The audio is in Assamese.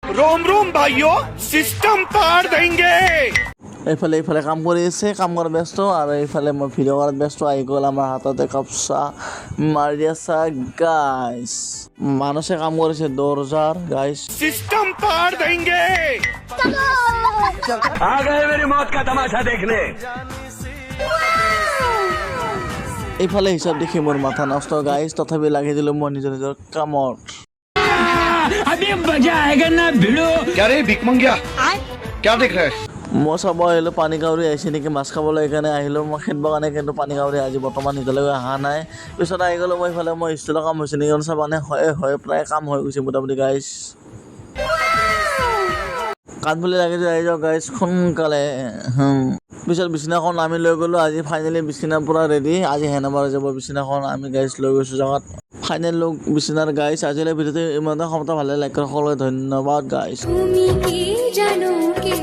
रोम रोम भाइयों सिस्टम पार देंगे। এইফালে কাম কৰি আছে, কাম কৰাত ব্যস্ত, আৰু এইফালে মই ভিডিঅ' কৰাত ব্যস্ত। আহি গ'ল আমাৰ হাতত একাপ চাহ, মাৰি আছা গাইছ। মানুহে কাম কৰিছে দৰ্জাৰ গাইছ। सिस्टम पार देंगे। आ गए मेरी मौत का तमाशा देखने। এইফালে হিচাপ দেখি মোৰ মাথা নষ্ট গাইছ, তথাপি লাগি দিলোঁ মই নিজৰ নিজৰ কামত। अभी मजा आएगा ना भिड़ो। क्या रे भिक मंगिया क्या देख रहा है? মই চাব আহিলোঁ পানী কাউৰী আহিছে নেকি মাছ খাবলৈ, সেইকাৰণে আহিলোঁ মই খেদিবৰ কাৰণে, কিন্তু পানী কাউৰী আজি বৰ্তমান এতিয়ালৈকে অহা নাই। পিছত আহি গ'লোঁ মই এইফালে, মই ষ্টিলৰ কাম হৈছে নেকি চাব, মানে হয় প্ৰায় কাম হৈ গৈছে মোটামুটি গাইছ। কাণ বুলি লাগি আহি যাওঁ গাইছ সোনকালে। পিছত বিচনাখন আমি লৈ গ'লোঁ। আজি ফাইনেলি বিচনা পূৰা ৰেডি। আজি হেণ্ডঅভাৰ যাব বিচনাখন, আমি গাইছ লৈ গৈছোঁ জেগাত। ফাইনেল লুক বিচনাৰ গাইছ। আজিলৈ ভিডিঅ'টো ইমানতে সমাপ্ত। ভালে লাইক কৰা সকলোকে ধন্যবাদ গাইছ। তুমি কি জানো কে